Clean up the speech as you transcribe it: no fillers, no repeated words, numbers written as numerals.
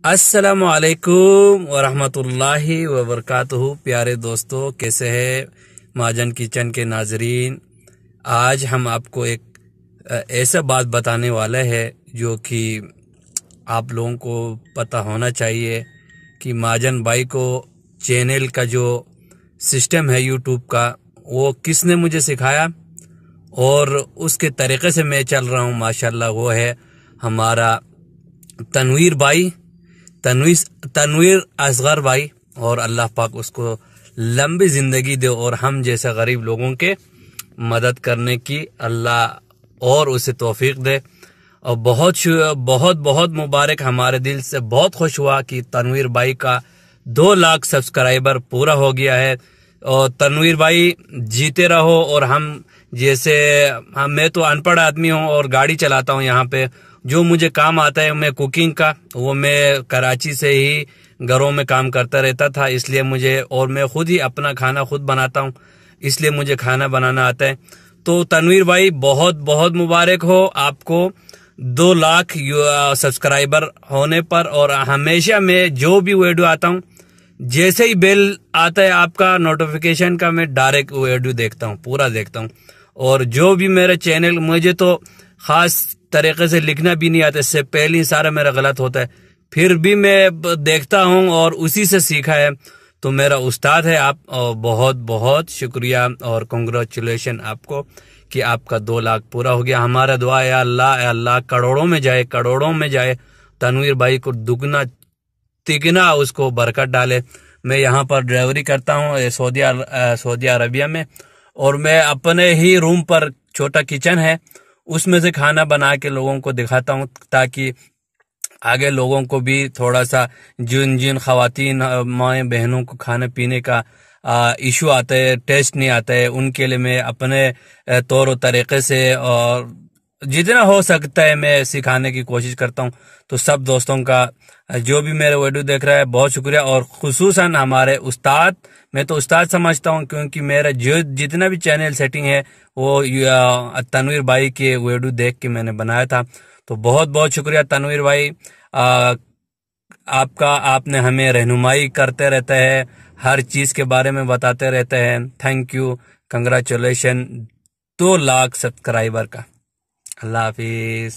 अस्सलामुअलैकुम वरहमतुल्लाहि वबरकातुहू। प्यारे दोस्तों, कैसे हैं महाजन किचन के नाजरीन। आज हम आपको एक ऐसा बात बताने वाले हैं जो कि आप लोगों को पता होना चाहिए कि महाजन भाई को चैनल का जो सिस्टम है यूट्यूब का, वो किसने मुझे सिखाया और उसके तरीक़े से मैं चल रहा हूँ माशाल्लाह। वो है हमारा तनवीर भाई, तनवीर असगर भाई। और अल्लाह पाक उसको लंबी ज़िंदगी दे और हम जैसे गरीब लोगों के मदद करने की अल्लाह और उसे तौफीक दे। और बहुत बहुत मुबारक, हमारे दिल से बहुत खुश हुआ कि तनवीर भाई का 2 लाख सब्सक्राइबर पूरा हो गया है। और तनवीर भाई जीते रहो। और मैं तो अनपढ़ आदमी हूँ और गाड़ी चलाता हूँ यहाँ पे। जो मुझे काम आता है मैं कुकिंग का, वो मैं कराची से ही घरों में काम करता रहता था, इसलिए मैं खुद ही अपना खाना खुद बनाता हूँ, इसलिए मुझे खाना बनाना आता है। तो तनवीर भाई बहुत बहुत मुबारक हो आपको 2 लाख सब्सक्राइबर होने पर। और हमेशा मैं जो भी वीडियो आता हूँ, जैसे ही बेल आता है आपका नोटिफिकेशन का, मैं डायरेक्ट वीडियो देखता हूँ, पूरा देखता हूँ। और जो भी मेरे चैनल, मुझे तो खास तरीके से लिखना भी नहीं आता, इससे पहले ही सारा मेरा गलत होता है, फिर भी मैं देखता हूँ और उसी से सीखा है। तो मेरा उस्ताद है आप, और बहुत बहुत शुक्रिया और कंग्रेचुलेशन आपको कि आपका 2 लाख पूरा हो गया। हमारा दुआ है अल्लाह करोड़ों में जाए, तनवीर भाई को दुगना तिगना उसको बरकत डाले। मैं यहाँ पर ड्राइवरी करता हूँ सऊदी अरबिया में, और मैं अपने ही रूम पर, छोटा किचन है, उसमें से खाना बना के लोगों को दिखाता हूँ, ताकि आगे लोगों को भी थोड़ा सा, जिन खवातीन माँ बहनों को खाने पीने का इशू आता है, टेस्ट नहीं आता है, उनके लिए मैं अपने तौर तरीके से और जितना हो सकता है मैं सिखाने की कोशिश करता हूँ। तो सब दोस्तों का, जो भी मेरे वीडियो देख रहा है, बहुत शुक्रिया। और खुसूसन हमारे उस्ताद, मैं तो उस्ताद समझता हूँ, क्योंकि मेरा जितना भी चैनल सेटिंग है वो तनवीर भाई के वीडियो देख के मैंने बनाया था। तो बहुत बहुत शुक्रिया तनवीर भाई, आपने हमें रहनुमाई करते रहते हैं, हर चीज़ के बारे में बताते रहते हैं। Thank you, congratulation 2 lakh subscriber का। अल्लाह हाफिज़।